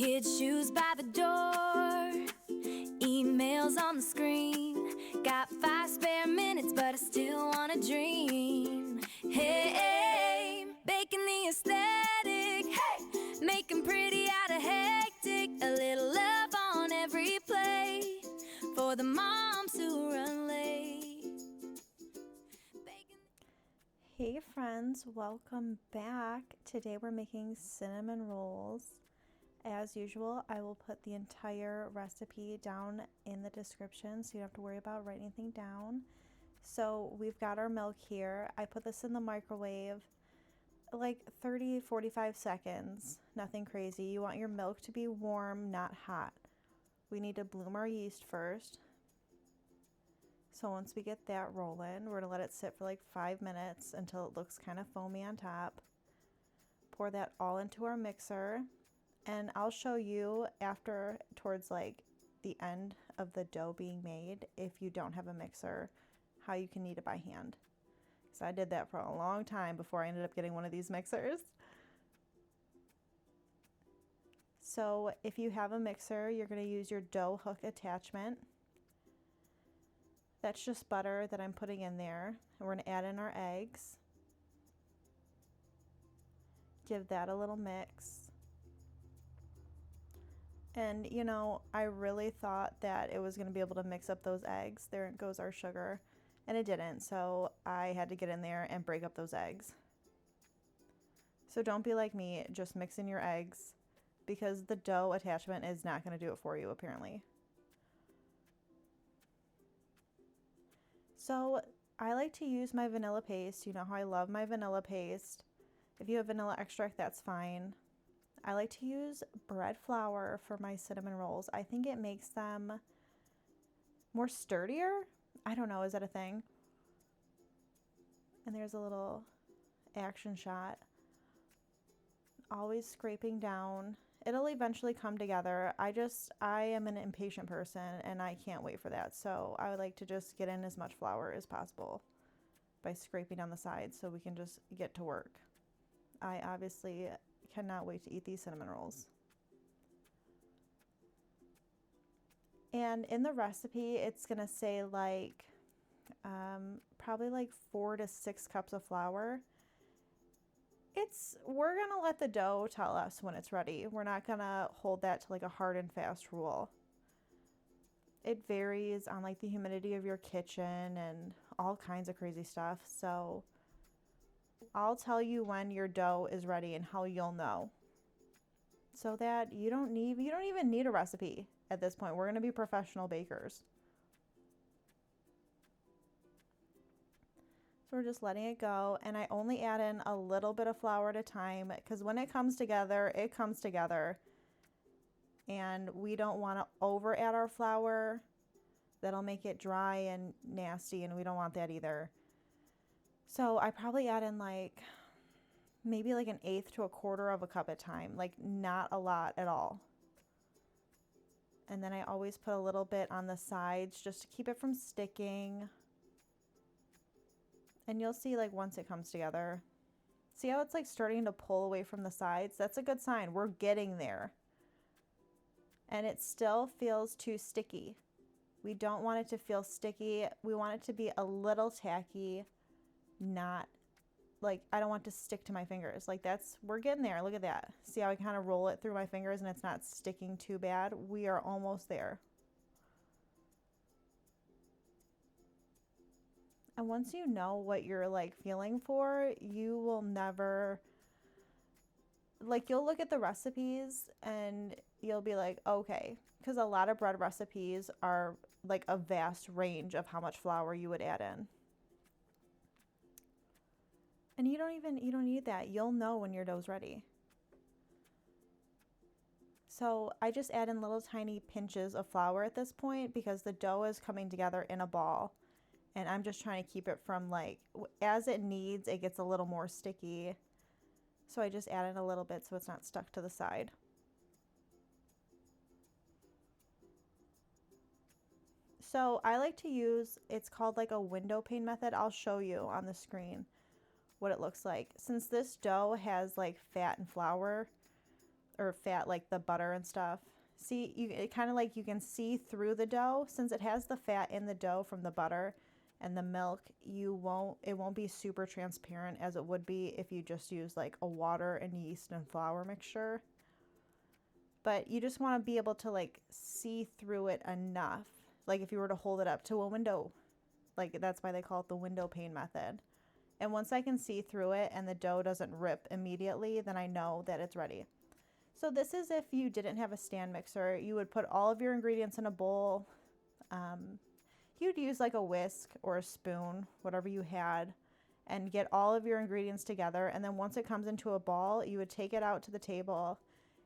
Kids' shoes by the door, emails on the screen. Got 5 spare minutes, but I still wanna dream. Hey, baking the aesthetic. Hey, making pretty out of hectic. A little love on every plate for the moms who run late. Hey friends, welcome back. Today we're making cinnamon rolls. As usual, I will put the entire recipe down in the description so you don't have to worry about writing anything down. So we've got our milk here. I put this in the microwave like 30-45 seconds, nothing crazy. You want your milk to be warm, not hot. We need to bloom our yeast first. So once we get that rolling, we're gonna let it sit for like 5 minutes until it looks kind of foamy on top. Pour that all into our mixer. And I'll show you after, towards like the end of the dough being made, if you don't have a mixer, how you can knead it by hand. So I did that for a long time before I ended up getting one of these mixers. So if you have a mixer, you're going to use your dough hook attachment. That's just butter that I'm putting in there. And we're going to add in our eggs. Give that a little mix. And you know, I really thought that it was going to be able to mix up those eggs. There goes our sugar. And it didn't, so I had to get in there and break up those eggs. So don't be like me, just mix in your eggs, because the dough attachment is not going to do it for you, apparently. So I like to use my vanilla paste. You know how I love my vanilla paste. If you have vanilla extract, that's fine. I like to use bread flour for my cinnamon rolls. I think it makes them more sturdier. I don't know, is that a thing? And there's a little action shot. Always scraping down. It'll eventually come together. I am an impatient person and I can't wait for that. So I would like to just get in as much flour as possible by scraping on the sides so we can just get to work. I obviously cannot wait to eat these cinnamon rolls. And in the recipe, it's gonna say like probably like 4 to 6 cups of flour. We're gonna let the dough tell us when it's ready. We're not gonna hold that to like a hard and fast rule. It varies on like the humidity of your kitchen and all kinds of crazy stuff. So I'll tell you when your dough is ready and how you'll know. So that you don't even need a recipe at this point. We're gonna be professional bakers. So we're just letting it go, and I only add in a little bit of flour at a time because when it comes together, it comes together. And we don't want to over add our flour. That'll make it dry and nasty, and we don't want that either. So I probably add in like maybe like 1/8 to 1/4 of a cup at a time, like not a lot at all. And then I always put a little bit on the sides just to keep it from sticking. And you'll see like once it comes together. See how it's like starting to pull away from the sides? That's a good sign. We're getting there. And it still feels too sticky. We don't want it to feel sticky. We want it to be a little tacky, not like, I don't want it to stick to my fingers. Like we're getting there. Look at that. See how I kind of roll it through my fingers and it's not sticking too bad? We are almost there. And once you know what you're like feeling for, you will never, like you'll look at the recipes and you'll be like, okay, because a lot of bread recipes are like a vast range of how much flour you would add in. And you don't need that. You'll know when your dough's ready. So I just add in little tiny pinches of flour at this point because the dough is coming together in a ball. And I'm just trying to keep it from like, as it kneads, it gets a little more sticky. So I just add in a little bit so it's not stuck to the side. So I like to use, it's called like a window pane method. I'll show you on the screen what it looks like. Since this dough has like fat and flour, or fat, like the butter and stuff. See, it kind of like you can see through the dough. Since it has the fat in the dough from the butter and the milk, it won't be super transparent as it would be if you just use like a water and yeast and flour mixture. But you just want to be able to like see through it enough. Like if you were to hold it up to a window, like that's why they call it the window pane method. And once I can see through it and the dough doesn't rip immediately, then I know that it's ready. So this is if you didn't have a stand mixer. You would put all of your ingredients in a bowl. You'd use like a whisk or a spoon, whatever you had, and get all of your ingredients together. And then once it comes into a ball, you would take it out to the table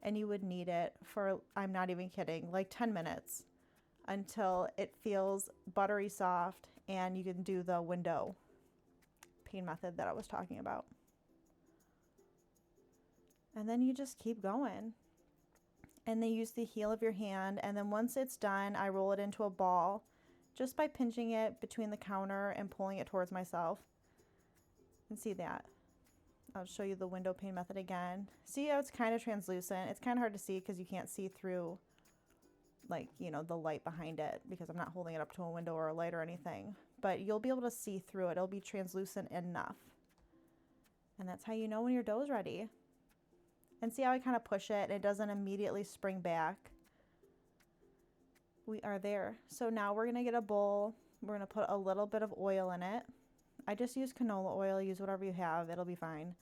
and you would knead it for, I'm not even kidding, like 10 minutes until it feels buttery soft and you can do the window pane method that I was talking about. And then you just keep going. And then use the heel of your hand. And then once it's done, I roll it into a ball just by pinching it between the counter and pulling it towards myself. And see that? I'll show you the window pane method again. See how it's kind of translucent? It's kind of hard to see because you can't see through, like, you know, the light behind it because I'm not holding it up to a window or a light or anything. But you'll be able to see through it. It'll be translucent enough. And that's how you know when your dough's ready. And see how I kind of push it and it doesn't immediately spring back. We are there. So now we're going to get a bowl. We're going to put a little bit of oil in it. I just use canola oil. Use whatever you have. It'll be fine.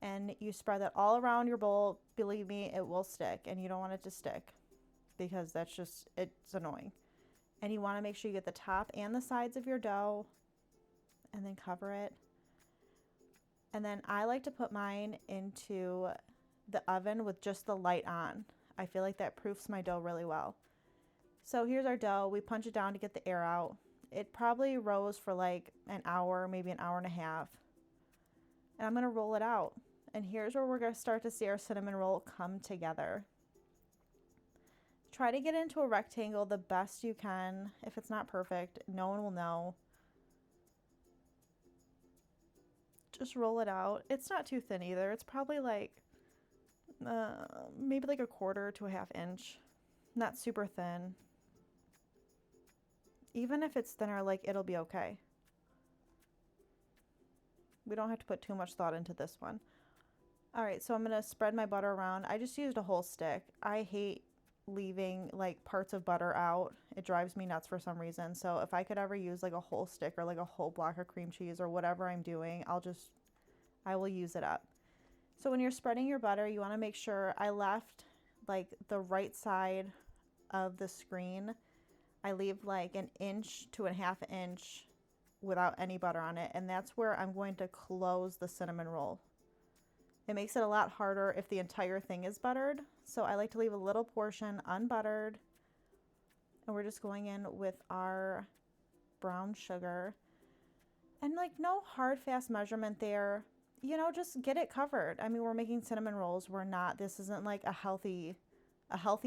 And you spread that all around your bowl. Believe me, it will stick. And you don't want it to stick because that's just, it's annoying. And you want to make sure you get the top and the sides of your dough and then cover it. And then I like to put mine into the oven with just the light on. I feel like that proofs my dough really well. So here's our dough. We punch it down to get the air out. It probably rose for like an hour, maybe an hour and a half. And I'm going to roll it out. And here's where we're going to start to see our cinnamon roll come together. Try to get into a rectangle the best you can. If it's not perfect, no one will know. Just roll it out. It's not too thin either. It's probably like maybe like a 1/4 to a 1/2 inch. Not super thin. Even if it's thinner, like, it'll be okay. We don't have to put too much thought into this one. All right, so I'm going to spread my butter around. I just used a whole stick. I hate leaving like parts of butter out. It drives me nuts for some reason. So if I could ever use like a whole stick or like a whole block of cream cheese or whatever I'm doing, I will use it up. So when you're spreading your butter, you want to make sure I left like the right side of the screen. I leave like 1 inch to a 1/2 inch without any butter on it. And that's where I'm going to close the cinnamon roll. It makes it a lot harder if the entire thing is buttered. So I like to leave a little portion unbuttered. And we're just going in with our brown sugar. And like no hard, fast measurement there. You know, just get it covered. I mean, we're making cinnamon rolls. This isn't like a healthy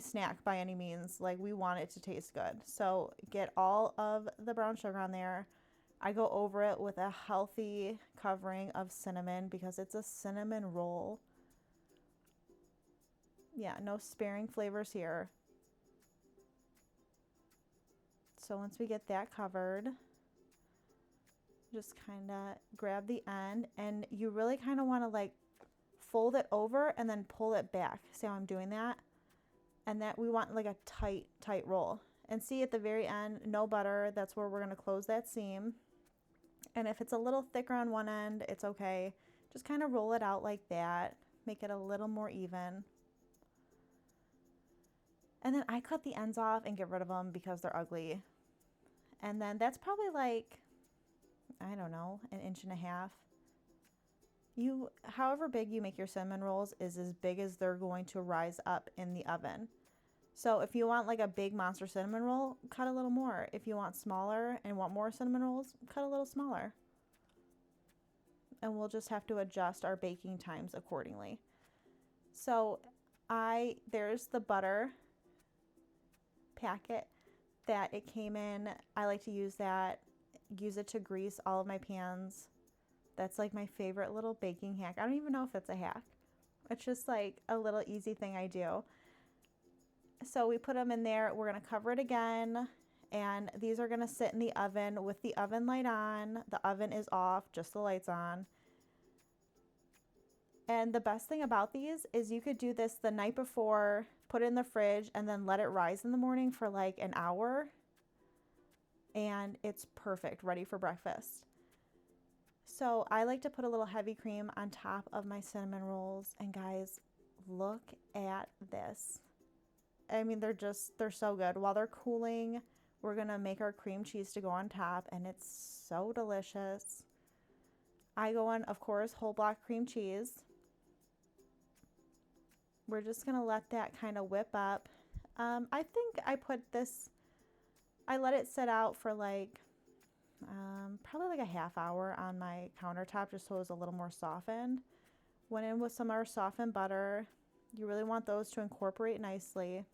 snack by any means. Like, we want it to taste good. So get all of the brown sugar on there. I go over it with a healthy covering of cinnamon because it's a cinnamon roll. Yeah, no sparing flavors here. So once we get that covered, just kind of grab the end and you really kind of want to like fold it over and then pull it back. See how I'm doing that? And that we want like a tight roll. And see at the very end, no butter. That's where we're going to close that seam. And if it's a little thicker on one end, it's okay. Just kind of roll it out like that. Make it a little more even. And then I cut the ends off and get rid of them because they're ugly. And then that's probably like, I don't know, 1.5 inches. However big you make your cinnamon rolls is as big as they're going to rise up in the oven. So if you want like a big monster cinnamon roll, cut a little more. If you want smaller and want more cinnamon rolls, cut a little smaller. And we'll just have to adjust our baking times accordingly. So there's the butter packet that it came in. I like to use that. Use it to grease all of my pans. That's like my favorite little baking hack. I don't even know if it's a hack. It's just like a little easy thing I do. So we put them in there. We're going to cover it again. And these are going to sit in the oven with the oven light on. The oven is off, just the light's on. And the best thing about these is you could do this the night before, put it in the fridge, and then let it rise in the morning for like an hour. And it's perfect, ready for breakfast. So I like to put a little heavy cream on top of my cinnamon rolls. And guys, look at this. I mean, they're so good. While they're cooling, we're going to make our cream cheese to go on top, and it's so delicious. I go on, of course, whole block cream cheese. We're just going to let that kind of whip up. I think I let it sit out for like, probably like a half hour on my countertop just so it was a little more softened. Went in with some of our softened butter. You really want those to incorporate nicely.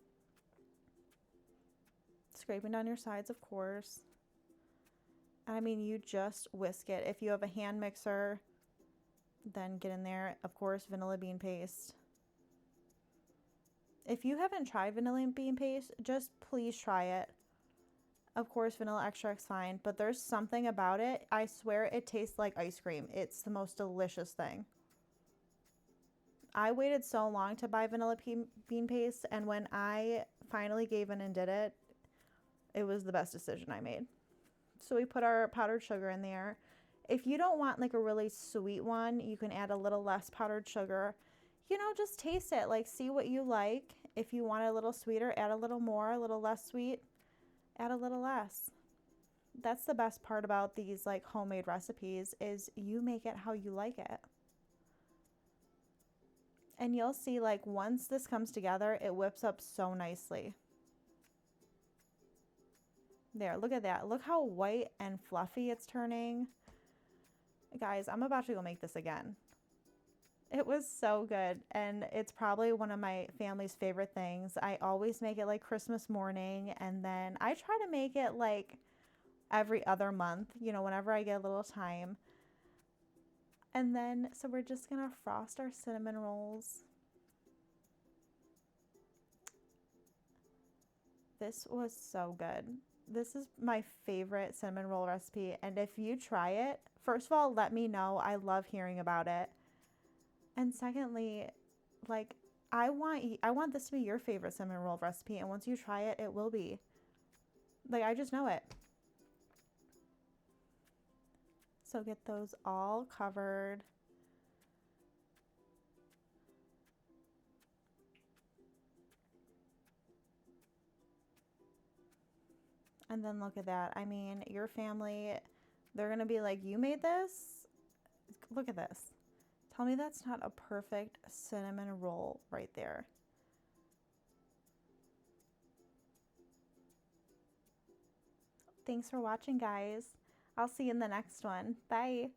Scraping down your sides, of course. I mean, you just whisk it. If you have a hand mixer, then get in there, of course, vanilla bean paste. If you haven't tried vanilla bean paste, just please try it. Of course, vanilla extract's fine, but there's something about it. I swear it tastes like ice cream. It's the most delicious thing. I waited so long to buy vanilla bean paste, and when I finally gave in and did it, it was the best decision I made. So we put our powdered sugar in there. If you don't want like a really sweet one, you can add a little less powdered sugar. You know, just taste it, like see what you like. If you want it a little sweeter, add a little more. A little less sweet, add a little less. That's the best part about these like homemade recipes is you make it how you like it. And you'll see like once this comes together, it whips up so nicely. There, look at that. Look how white and fluffy it's turning. Guys, I'm about to go make this again. It was so good, and it's probably one of my family's favorite things. I always make it like Christmas morning, and then I try to make it like every other month, you know, whenever I get a little time. And then, so we're just gonna frost our cinnamon rolls. This was so good. This is my favorite cinnamon roll recipe, and if you try it, first of all, let me know. I love hearing about it. And secondly, like I want this to be your favorite cinnamon roll recipe, and once you try it, it will be. Like I just know it. So get those all covered. And then look at that. I mean, your family, they're going to be like, you made this? Look at this. Tell me that's not a perfect cinnamon roll right there. Thanks for watching, guys. I'll see you in the next one. Bye.